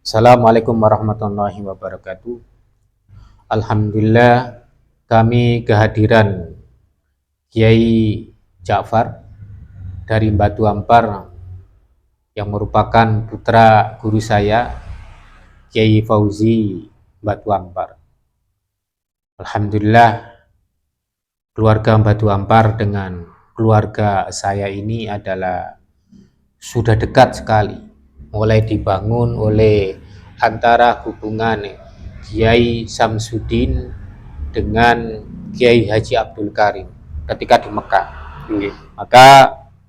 Assalamualaikum warahmatullahi wabarakatuh. Alhamdulillah kami kehadiran Kiai Ja'far dari Batu Ampar yang merupakan putra guru saya Kiai Fauzi Batu Ampar. Alhamdulillah keluarga Batu Ampar dengan keluarga saya ini adalah sudah dekat sekali, mulai dibangun oleh antara hubungan Kiai Samsudin dengan Kiai Haji Abdul Karim ketika di Mekah. Maka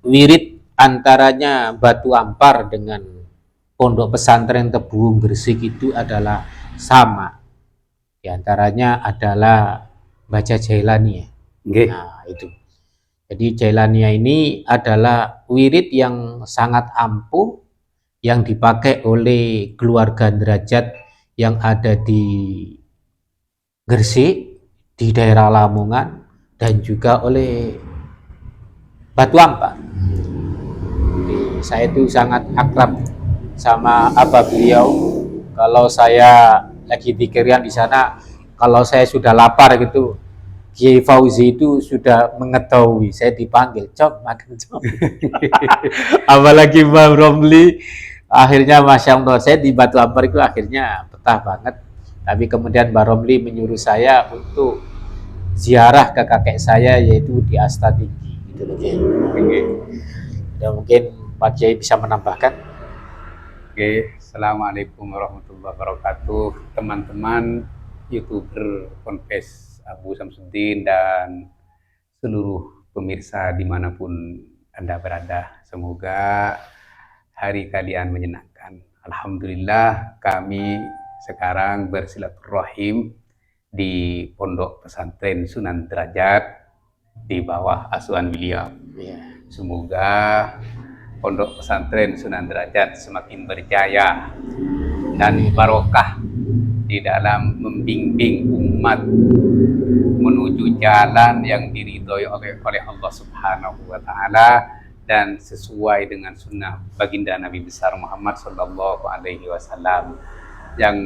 wirid antaranya Batu Ampar dengan Pondok Pesantren Tebuwung Gresik itu adalah sama. Di antaranya adalah baca Jailani. Nah, itu. Jadi Jailania ini adalah wirid yang sangat ampuh yang dipakai oleh keluarga derajat yang ada di Gresik, di daerah Lamongan, dan juga oleh Batu Ampar. Jadi saya itu sangat akrab sama abah beliau. Kalau saya lagi pikirkan di sana, kalau saya sudah lapar gitu, Kiai Fauzi itu sudah mengetahui saya dipanggil, cok makan cok. Apalagi Mbak Romli, akhirnya Masya Allah saya di Batu Ampar itu akhirnya betah banget. Tapi kemudian Mbak Romli menyuruh saya untuk ziarah ke kakek saya yaitu di Asta Tinggi. Gitu loh. Ya, mungkin Pak Kiai bisa menambahkan. Assalamualaikum warahmatullahi wabarakatuh, teman-teman YouTuber Ponpes Abu Samsudin dan seluruh pemirsa dimanapun Anda berada. Semoga hari kalian menyenangkan. Alhamdulillah kami sekarang bersilaturahim di Pondok Pesantren Sunan Derajat di bawah asuhan beliau. Semoga Pondok Pesantren Sunan Derajat semakin berjaya dan barokah di dalam membimbing umat menuju jalan yang diridhoi oleh Allah Subhanahu wa taala dan sesuai dengan sunnah baginda Nabi besar Muhammad sallallahu alaihi wasallam yang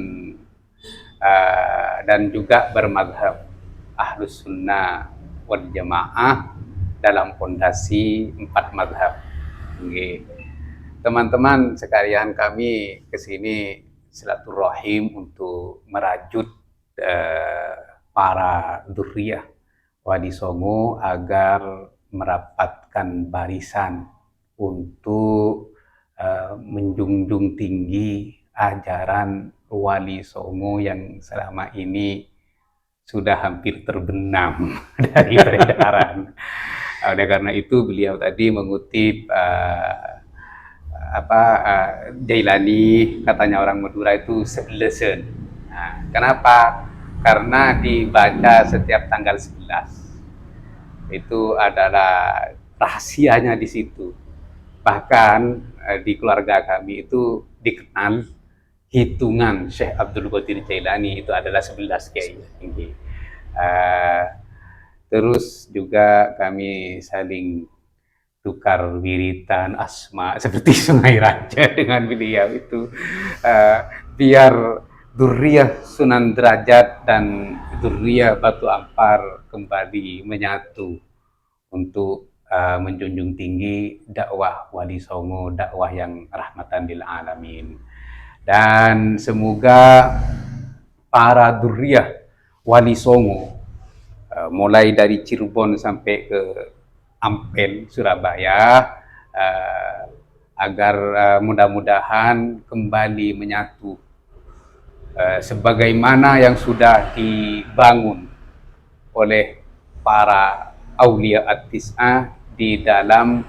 dan juga bermadhab Ahlus Sunnah wal Jamaah dalam fondasi 4 madhab. Teman-teman sekalian, kami kesini silaturahim untuk merajut para dzurriyyah Wali Songo agar merapatkan barisan untuk menjunjung tinggi ajaran Wali Songo yang selama ini sudah hampir terbenam dari peredaran. Oleh karena itu beliau tadi mengutip Jailani, katanya orang Madura itu sebelesen. Nah, kenapa? Karena dibaca setiap tanggal 11. Itu adalah rahasianya di situ. Bahkan di keluarga kami itu dikenal hitungan Syekh Abdul Qadir Jailani itu adalah 11 kiai. Terus juga kami saling tukar wiritan asma seperti Sungai Raja dengan beliau itu biar dzurriyyah Sunan Derajat dan dzurriyyah Batu Ampar kembali menyatu untuk menjunjung tinggi dakwah Wali Songo, dakwah yang rahmatan lil alamin. Dan semoga para dzurriyyah Wali Songo mulai dari Cirebon sampai ke Ampel, Surabaya, agar mudah-mudahan kembali menyatu sebagaimana yang sudah dibangun oleh para aulia at-tis'ah di dalam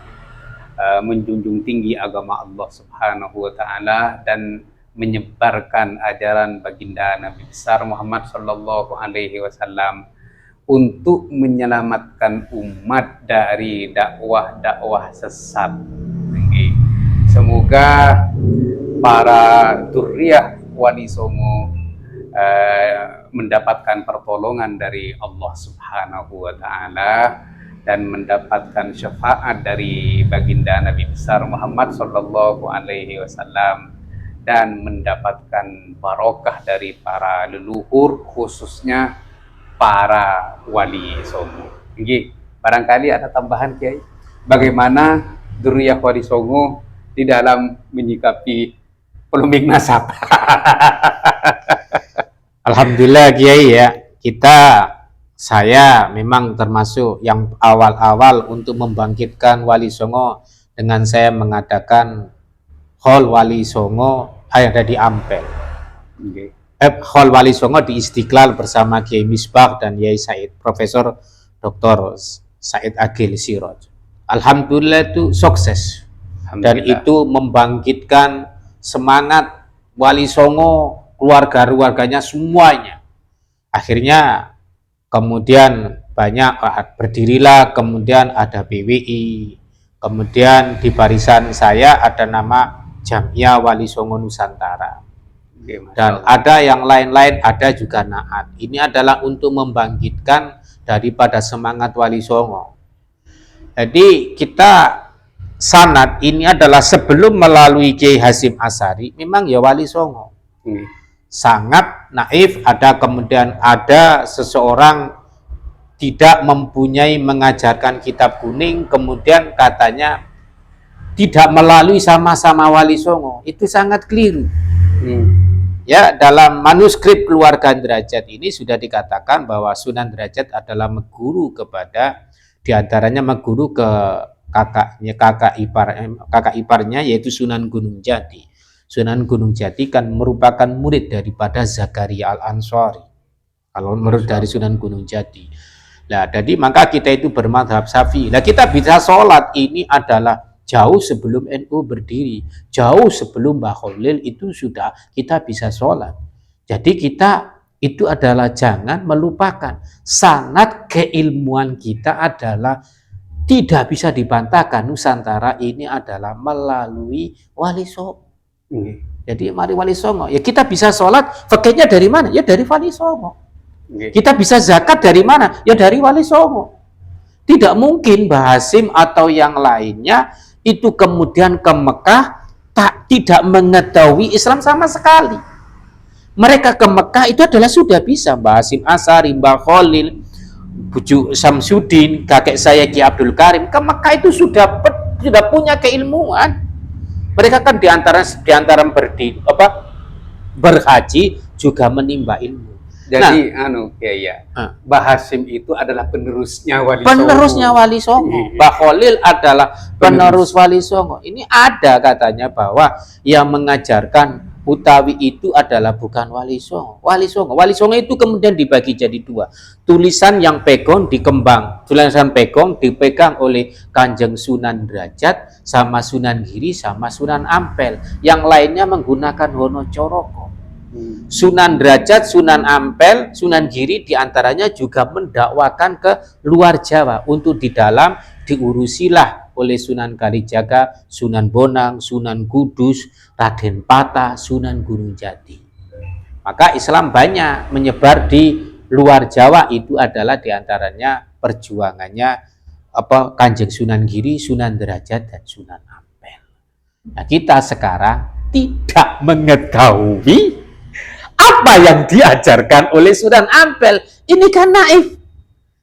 menjunjung tinggi agama Allah Subhanahu wa taala dan menyebarkan ajaran baginda Nabi besar Muhammad sallallahu alaihi wasallam untuk menyelamatkan umat dari dakwah-dakwah sesat. Semoga para dzurriyyah Wali Songo mendapatkan pertolongan dari Allah Subhanahu wa taala dan mendapatkan syafaat dari baginda Nabi besar Muhammad sallallahu alaihi wasallam dan mendapatkan barokah dari para leluhur, khususnya para wali songo. Nggih, barangkali ada tambahan Kiai, bagaimana dzurriyyah wali songo di dalam menyikapi polemik nasab. Alhamdulillah Kiai ya, saya memang termasuk yang awal-awal untuk membangkitkan Wali Songo dengan saya mengadakan Hall Wali Songo yang ada di Ampel. Okay. Hall Wali Songo di Istiqlal bersama Kiai Misbah dan Yai Said, Profesor Dr. Said Agil Siroj. Alhamdulillah itu sukses. Dan itu membangkitkan semangat Wali Songo, keluarga-keluarganya semuanya. Akhirnya kemudian banyak berdirilah, kemudian ada PWI, kemudian di barisan saya ada nama Jamiah Wali Songo Nusantara. Dan ada yang lain-lain, ada juga Naat. Ini adalah untuk membangkitkan daripada semangat Wali Songo. Jadi kita sanad ini adalah sebelum melalui Kiai Hasyim Asy'ari, memang ya Wali Songo. Sangat naif, kemudian ada seseorang tidak mempunyai mengajarkan kitab kuning, kemudian katanya tidak melalui sama-sama Wali Songo. Itu sangat keliru. Ya, dalam manuskrip Keluarga Derajat ini sudah dikatakan bahwa Sunan Derajat adalah meguru kepada, diantaranya meguru ke kakak iparnya yaitu Sunan Gunung Jati. Sunan Gunung Jati kan merupakan murid daripada Zakaria Al-Ansari. Kalau menurut dari Sunan Gunung Jati. Nah, jadi maka kita itu bermadhab Syafi'i. Nah, kita bisa sholat ini adalah jauh sebelum NU berdiri, jauh sebelum Mbah Khalil itu sudah kita bisa sholat. Jadi kita itu adalah jangan melupakan sanad keilmuan kita adalah tidak bisa dibantahkan. Nusantara ini adalah melalui Wali Songo. Jadi mari Wali Songo. Ya kita bisa sholat, fakihnya dari mana? Ya dari Wali Songo. Kita bisa zakat dari mana? Ya dari Wali Songo. Tidak mungkin Mbah Hasyim atau yang lainnya itu kemudian ke Mekah tidak mengetahui Islam sama sekali. Mereka ke Mekah itu adalah sudah bisa. Mbah Hasyim Asy'ari, Mbah Khalil, Buju Samsudin, kakek saya Ki Abdul Karim ke Mekah itu sudah punya keilmuan. Mereka kan diantara berhaji juga menimba ilmu. Jadi Mbah Hasyim itu adalah penerusnya Wali Songo. Mbah Khalil adalah penerus Wali Songo. Ini ada katanya bahwa yang mengajarkan utawi itu adalah bukan Wali Songo. Wali Songo itu kemudian dibagi jadi dua. Tulisan yang tulisan pegang dipegang oleh Kanjeng Sunan Derajat sama Sunan Giri sama Sunan Ampel. Yang lainnya menggunakan Wonocoroko. Sunan Derajat, Sunan Ampel, Sunan Giri diantaranya juga mendakwakan ke luar Jawa untuk di dalam diurusilah oleh Sunan Kalijaga, Sunan Bonang, Sunan Kudus, Raden Patah, Sunan Gunung Jati. Maka Islam banyak menyebar di luar Jawa, itu adalah diantaranya perjuangannya Kanjeng Sunan Giri, Sunan Derajat, dan Sunan Ampel. Nah, kita sekarang tidak mengetahui apa yang diajarkan oleh Sunan Ampel. Ini kan naif.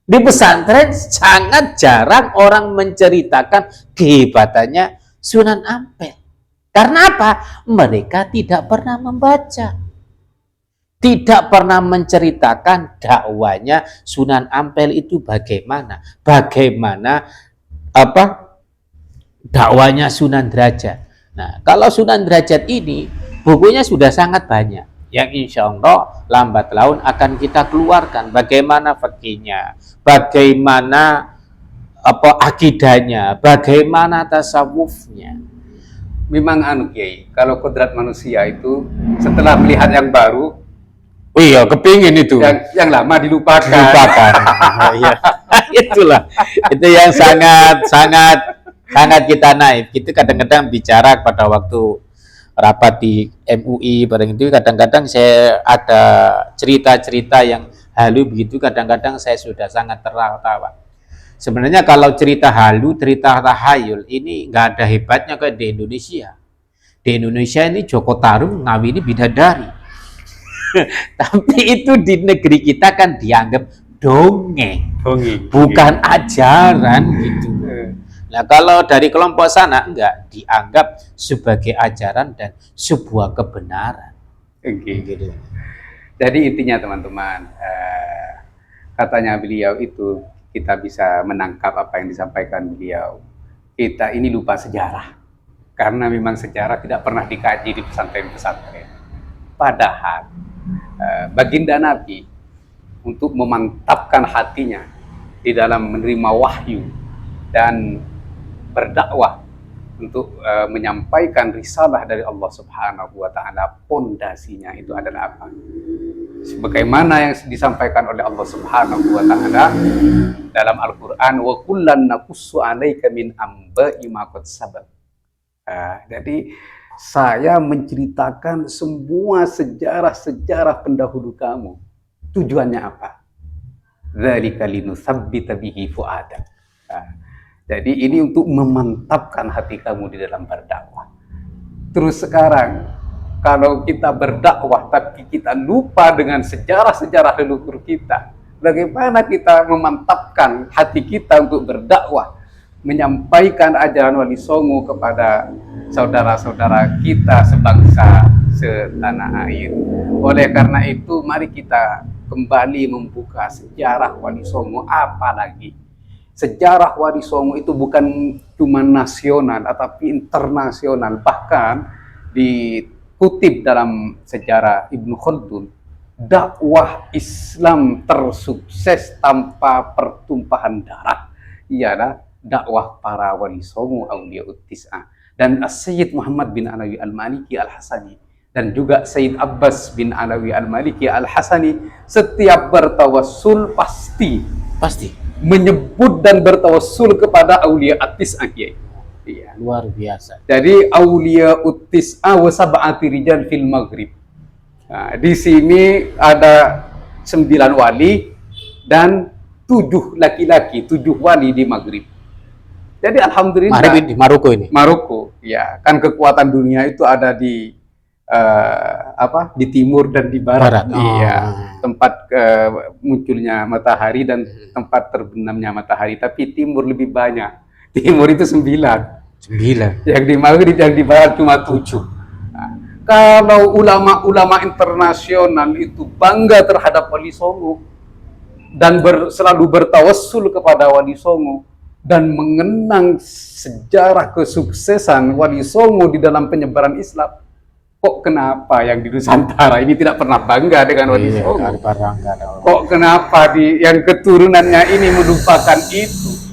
Di pesantren sangat jarang orang menceritakan kehebatannya Sunan Ampel. Karena apa? Mereka tidak pernah membaca. Tidak pernah menceritakan dakwanya Sunan Ampel itu bagaimana. Bagaimana dakwanya Sunan Derajat. Nah, kalau Sunan Derajat ini bukunya sudah sangat banyak. Yang insya Allah lambat laun akan kita keluarkan bagaimana fikihnya, bagaimana akidahnya, bagaimana tasawufnya. Memang Kiai, kalau kodrat manusia itu setelah melihat yang baru, iya kepingin itu. Yang lama dilupakan. Ya, itulah, itu yang sangat kita naif. Kita kadang-kadang bicara pada waktu rapat di MUI bareng itu, kadang-kadang saya ada cerita-cerita yang halu begitu, kadang-kadang saya sudah sangat tertawa. Sebenarnya kalau cerita halu, cerita tahayul ini nggak ada hebatnya kayak di Indonesia. Di Indonesia ini Joko Tarung ngawini bidadari. Tapi itu di negeri kita kan dianggap dongeng, bukan ajaran gitu. Nah, kalau dari kelompok sana enggak, dianggap sebagai ajaran dan sebuah kebenaran. Gitu. Jadi intinya teman-teman, katanya beliau itu kita bisa menangkap apa yang disampaikan beliau. Kita ini lupa sejarah. Karena memang sejarah tidak pernah dikaji di pesantren-pesantren. Padahal baginda Nabi untuk memantapkan hatinya di dalam menerima wahyu dan berdakwah untuk menyampaikan risalah dari Allah Subhanahu wa taala, pondasinya itu adalah apa? Sebagaimana yang disampaikan oleh Allah Subhanahu wa taala dalam Al-Qur'an, wa kullan naqussu 'alaika min amba'i ma qad sabaq. Jadi saya menceritakan semua sejarah-sejarah pendahulu kamu. Tujuannya apa? Dzalika linutsabbita bihi fu'adak. Jadi ini untuk memantapkan hati kamu di dalam berdakwah. Terus sekarang kalau kita berdakwah tapi kita lupa dengan sejarah-sejarah leluhur kita, bagaimana kita memantapkan hati kita untuk berdakwah, menyampaikan ajaran Wali Songo kepada saudara-saudara kita sebangsa, setanah air. Oleh karena itu, mari kita kembali membuka sejarah Wali Songo. Apalagi sejarah Wali Songo itu bukan cuma nasional, tetapi internasional. Bahkan dikutip dalam sejarah Ibnu Khaldun, dakwah Islam tersukses tanpa pertumpahan darah ialah dakwah para Wali Songo Auliyaut Tis'ah. Dan Sayyid Muhammad bin Alawi Al-Maliki Al-Hasani dan juga Sayyid Abbas bin Alawi Al-Maliki Al-Hasani setiap bertawassul pasti menyebut dan bertawassul kepada Aulia At-Tis'ah. Iya, luar biasa. Jadi Aulia At-Tis'ah wa sab'ati rijal fil Maghrib. Nah, di sini ada 9 wali dan 7 laki-laki, 7 wali di Maghrib. Jadi alhamdulillah di Maroko ini. Maroko, ya kan kekuatan dunia itu ada di di timur dan di barat. Iya, tempat munculnya matahari dan tempat terbenamnya matahari. Tapi timur lebih banyak. Timur itu 9. Yang di Maghrib, yang di barat cuma 7. Nah, kalau ulama-ulama internasional itu bangga terhadap Wali Songo dan selalu bertawassul kepada Wali Songo dan mengenang sejarah kesuksesan Wali Songo di dalam penyebaran Islam, kok kenapa yang di Nusantara ini tidak pernah bangga dengan Wali Songo? Kok kenapa yang keturunannya ini melupakan itu?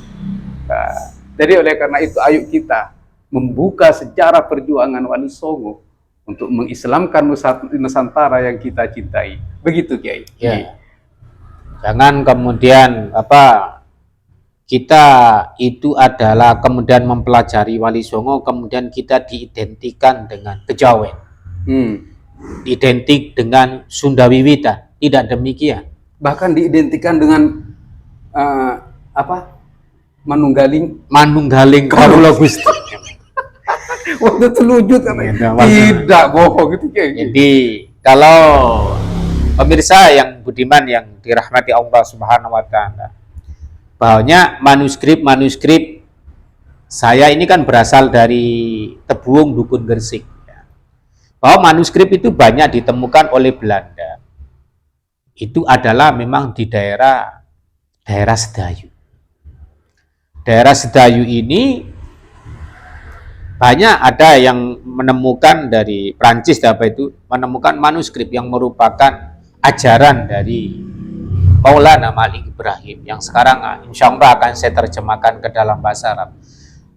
Nah, jadi oleh karena itu, ayo kita membuka sejarah perjuangan Wali Songo untuk mengislamkan Nusantara yang kita cintai. Begitu, Kiai. Ya. Jangan kemudian kita itu adalah kemudian mempelajari Wali Songo, kemudian kita diidentikan dengan kejawen, identik dengan Sunda Wiwitan. Tidak demikian. Bahkan diidentikan dengan manunggaling Kawula Gusti. Waktu itu lucu katanya. Tidak bohong gitu. Jadi kalau pemirsa yang budiman yang dirahmati Allah Subhanahu wa taala, bahwanya manuskrip saya ini kan berasal dari Tebuung Dukun Gresik, bahwa manuskrip itu banyak ditemukan oleh Belanda. Itu adalah memang di daerah Sedayu. Daerah Sedayu ini banyak ada yang menemukan dari Prancis, menemukan manuskrip yang merupakan ajaran dari Maulana Malik Ibrahim yang sekarang insya Allah akan saya terjemahkan ke dalam bahasa Arab.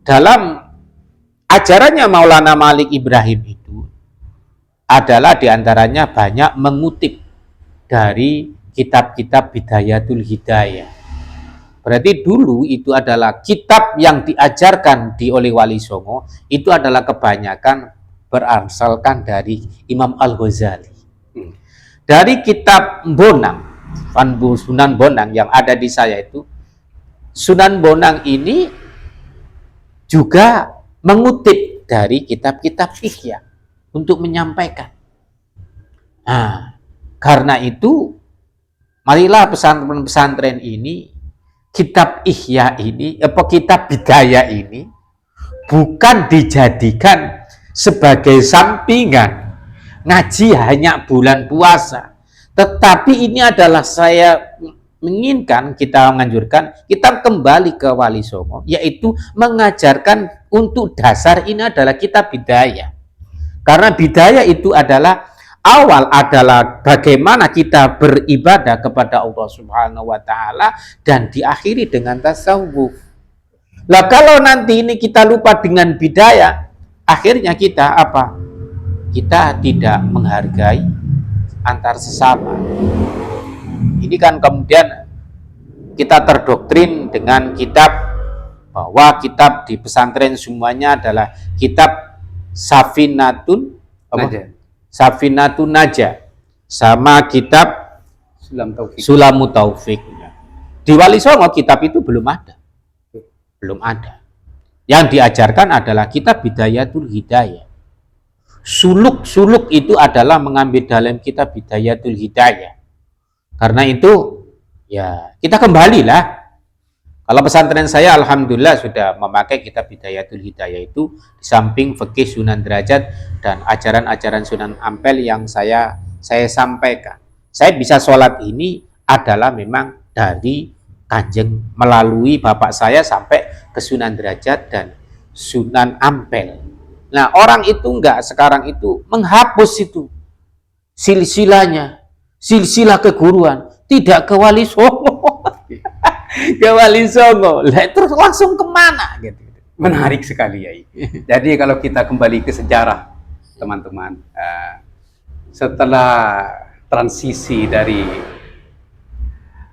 Dalam ajarannya Maulana Malik Ibrahim itu adalah diantaranya banyak mengutip dari kitab-kitab Bidayatul Hidayah. Berarti dulu itu adalah kitab yang diajarkan oleh Wali Songo itu adalah kebanyakan berasalkan dari Imam Al-Ghazali. Dari kitab Bonang, Sunan Bonang yang ada di saya itu, Sunan Bonang ini juga mengutip dari kitab-kitab ihya untuk menyampaikan. Nah, karena itu marilah pesantren-pesantren ini, kitab ihya ini, kitab bidayah ini bukan dijadikan sebagai sampingan ngaji hanya bulan puasa, tetapi ini adalah saya menginginkan, kita menganjurkan kita kembali ke Wali Songo, yaitu mengajarkan untuk dasar ini adalah kitab bidayah. Karena bidayah itu adalah awal adalah bagaimana kita beribadah kepada Allah Subhanahu wa taala dan diakhiri dengan tasawuf. Lah kalau nanti ini kita lupa dengan bidayah, akhirnya kita apa? Kita tidak menghargai antar sesama. Ini kan kemudian kita terdoktrin dengan kitab, bahwa kitab di pesantren semuanya adalah kitab Safinatun Naja sama kitab Sulamut Taufik. Di Wali Songo kitab itu belum ada. Yang diajarkan adalah kitab Bidayatul Hidayah. Suluk itu adalah mengambil dalam kitab Bidayatul Hidayah. Karena itu ya kita kembalilah. Kalau pesantren saya alhamdulillah sudah memakai kitab Bidayatul Hidayah itu di samping fikih Sunan Derajat dan ajaran-ajaran Sunan Ampel yang saya sampaikan. Saya bisa sholat ini adalah memang dari Kanjeng, melalui bapak saya sampai ke Sunan Derajat dan Sunan Ampel. Nah, orang itu enggak sekarang itu menghapus itu silsilahnya, silsilah keguruan, tidak ke Wali Songo. Ke Wali Songo. Lah terus langsung kemana gitu. Menarik sekali ya. Jadi kalau kita kembali ke sejarah, teman-teman, setelah transisi dari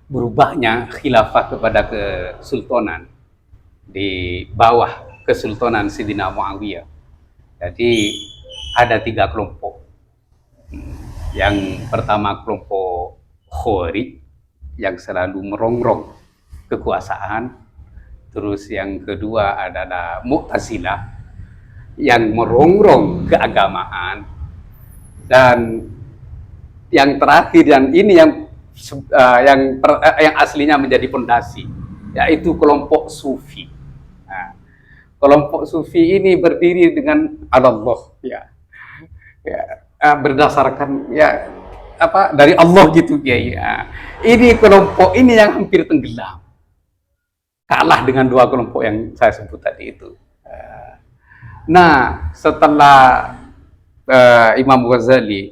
berubahnya khilafah kepada kesultanan di bawah Kesultanan Sidina Muawiyah, jadi ada 3 kelompok. Yang pertama kelompok Khawarij yang selalu merongrong kekuasaan. Terus yang kedua adalah Mu'tazilah yang merongrong keagamaan. Dan yang terakhir, yang ini yang aslinya menjadi pondasi, yaitu kelompok Sufi. Nah, kelompok Sufi ini berdiri dengan Allah, berdasarkan dari Allah gitu ya. Ini kelompok ini yang hampir tenggelam, kalah dengan 2 kelompok yang saya sebut tadi itu. Nah, setelah Imam Ghazali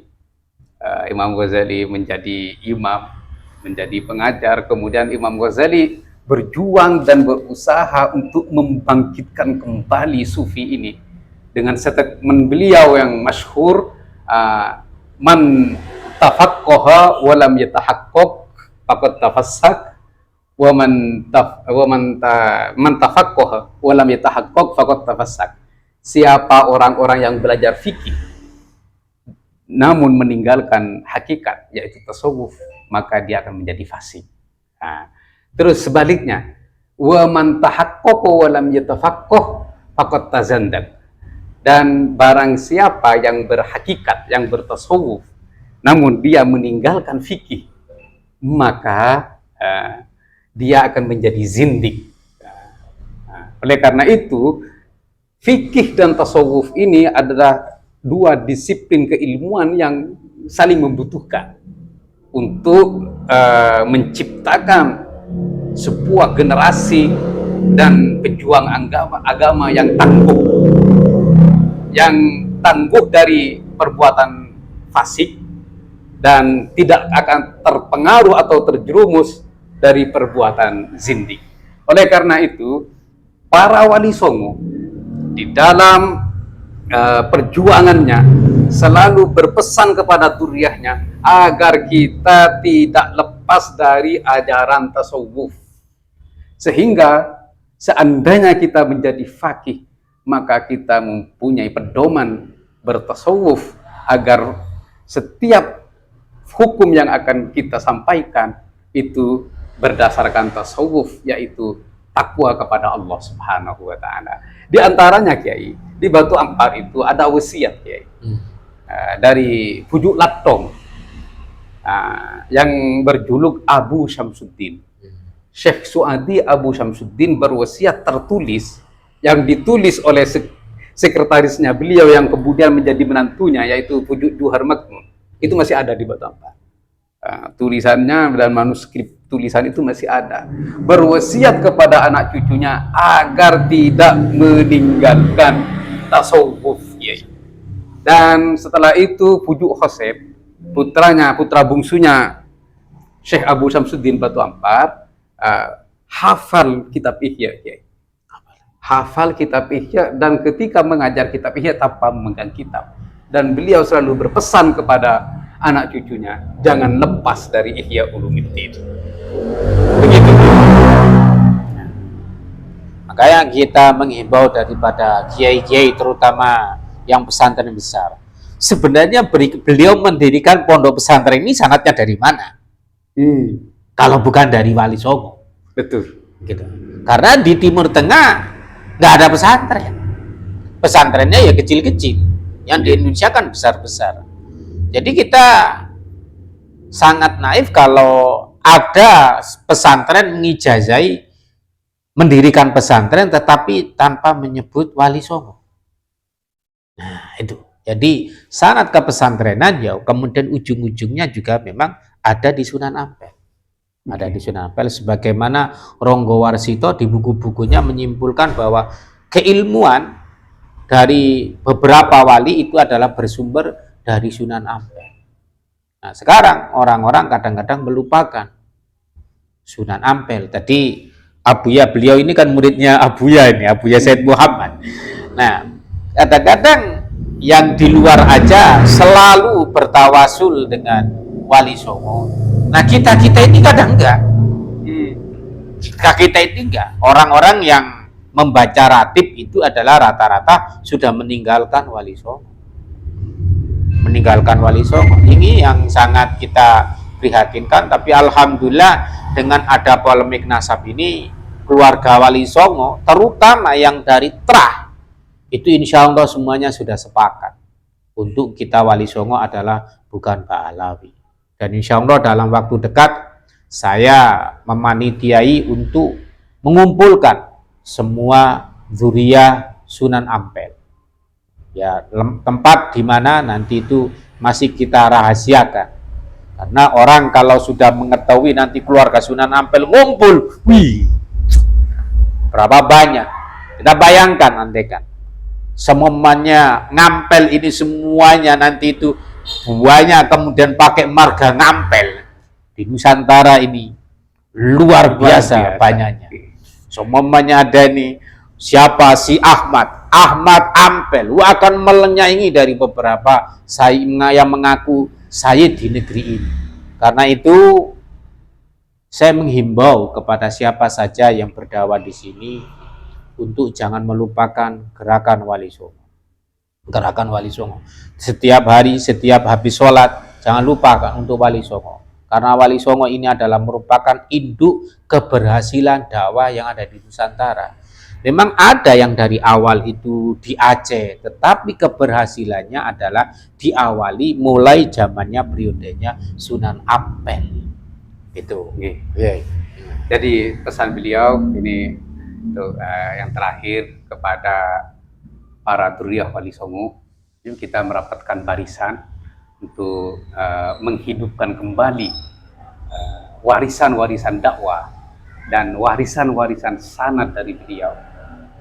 menjadi imam, menjadi pengajar, kemudian Imam Ghazali berjuang dan berusaha untuk membangkitkan kembali Sufi ini dengan statement beliau yang masyhur, man tafaqqaha wa lam yatahaqqaq faqad tafassak, wa man tafaqqaha wa lam yatahaqqaq faqad tafassak. Siapa orang-orang yang belajar fikih namun meninggalkan hakikat, yaitu tasawuf, maka dia akan menjadi fasik. Nah, terus sebaliknya, wa man tahaqqaqa wa lam yatafaqqah faqad tazandaq. Dan barang siapa yang berhakikat, yang bertasawuf, namun dia meninggalkan fikih, maka dia akan menjadi zindik. Oleh karena itu, fikih dan tasawuf ini adalah 2 disiplin keilmuan yang saling membutuhkan untuk menciptakan sebuah generasi dan pejuang agama yang tangguh dari perbuatan fasik dan tidak akan terpengaruh atau terjerumus dari perbuatan zindik. Oleh karena itu, para Wali Songo di dalam perjuangannya selalu berpesan kepada duriyahnya agar kita tidak lepas dari ajaran tasawuf, sehingga seandainya kita menjadi faqih, maka kita mempunyai pedoman bertasawuf agar setiap hukum yang akan kita sampaikan itu berdasarkan tasawuf, yaitu takwa kepada Allah Subhanahu wa taala. Di antaranya Kiai, di Batu Ampar itu ada wasiat Kiai. Dari Pujuk Latong yang berjuluk Abu Syamsuddin. Syekh Suadi Abu Syamsuddin berwasiat tertulis yang ditulis oleh sekretarisnya beliau yang kemudian menjadi menantunya, yaitu Pujuk Johar Makmun. Itu masih ada di Batu Ampar. Tulisannya dan manuskrip tulisan itu masih ada. Berwasiat kepada anak cucunya agar tidak meninggalkan tasawuf. Dan setelah itu Pujuk Khoseb, putra bungsunya Syekh Abu Syamsuddin Batu Ampar, hafal kitab Ihya. Hafal kitab Ihya, dan ketika mengajar kitab Ihya tanpa memegang kitab. Dan beliau selalu berpesan kepada anak cucunya, jangan lepas dari Ihya Ulumuddin. Begitu. Makanya kita menghimbau daripada kiai-kiai, terutama yang pesantren besar. Sebenarnya beliau mendirikan pondok pesantren ini sanatnya dari mana? Kalau bukan dari Wali Songo. Betul. Gitu. Karena di Timur Tengah nggak ada pesantren. Pesantrennya ya kecil-kecil. Yang di Indonesia kan besar-besar. Jadi kita sangat naif kalau ada pesantren mengijazai mendirikan pesantren tetapi tanpa menyebut Wali Songo. Nah, itu. Jadi sanad kepesantrenan ya kemudian ujung-ujungnya juga memang ada di Sunan Ampel. Ada di Sunan Ampel, sebagaimana Ronggo Warsito di buku-bukunya menyimpulkan bahwa keilmuan dari beberapa wali itu adalah bersumber dari Sunan Ampel. Nah, sekarang orang-orang kadang-kadang melupakan Sunan Ampel. Tadi Abuya, beliau ini kan muridnya Abuya ini, Abuya Said Muhammad. Nah, kadang-kadang yang di luar aja selalu bertawasul dengan Wali Songo. Nah, kita ini kadang enggak. Kita ini enggak. Orang-orang yang membaca ratib itu adalah rata-rata sudah meninggalkan Wali Songo. Meninggalkan Wali Songo. Ini yang sangat kita prihatinkan, tapi alhamdulillah dengan ada polemik nasab ini, keluarga Wali Songo, terutama yang dari Trah, itu insya Allah semuanya sudah sepakat untuk kita Wali Songo adalah bukan Pahlawi. Dan insya Allah dalam waktu dekat saya memanitiai untuk mengumpulkan semua zuriyah Sunan Ampel. Ya, tempat di mana nanti itu masih kita rahasiakan. Karena orang kalau sudah mengetahui nanti keluarga Sunan Ampel ngumpul, wih, berapa banyak. Kita bayangkan nanti kan. Semuanya Ngampel ini semuanya nanti itu buahnya kemudian pakai marga Ngampel di Nusantara ini luar biasa banyaknya. Semuanya ada nih siapa si Ahmad Ampel, akan melenyaingi dari beberapa saya yang mengaku saya di negeri ini. Karena itu saya menghimbau kepada siapa saja yang berdakwah di sini untuk jangan melupakan gerakan Wali Songo. Gerakan Wali Songo. Setiap hari, setiap habis sholat, jangan lupakan untuk Wali Songo. Karena Wali Songo ini adalah merupakan induk keberhasilan dakwah yang ada di Nusantara. Memang ada yang dari awal itu di Aceh, tetapi keberhasilannya adalah diawali mulai zamannya periodenya Sunan Ampel. Itu. Jadi pesan beliau ini untuk yang terakhir kepada para dzurriyyah Wali Songo, yuk kita merapatkan barisan untuk menghidupkan kembali warisan-warisan dakwah dan warisan-warisan sanad dari beliau,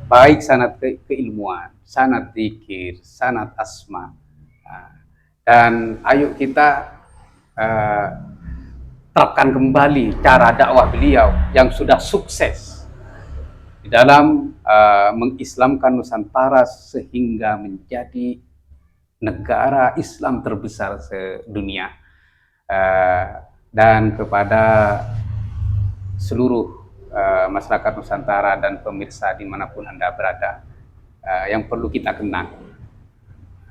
baik sanad keilmuan, sanad zikir, sanad asma, dan ayo kita terapkan kembali cara dakwah beliau yang sudah sukses di dalam mengislamkan Nusantara sehingga menjadi negara Islam terbesar sedunia. Dan kepada seluruh masyarakat Nusantara dan pemirsa dimanapun Anda berada, yang perlu kita kenang,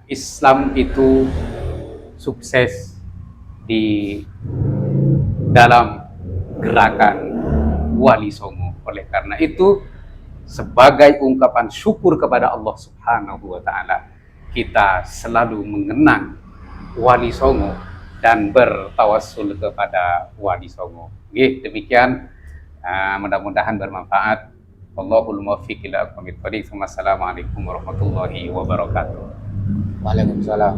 Islam itu sukses di dalam gerakan Wali Songo. Oleh Karena itu sebagai ungkapan syukur kepada Allah Subhanahu wa taala, kita selalu mengenang Wali Songo dan bertawassul kepada Wali Songo. Demikian, mudah-mudahan bermanfaat. Wallahul muwaffiq ila aqwamit thoriq. Wassalamualaikum warahmatullahi wabarakatuh. Waalaikumsalam.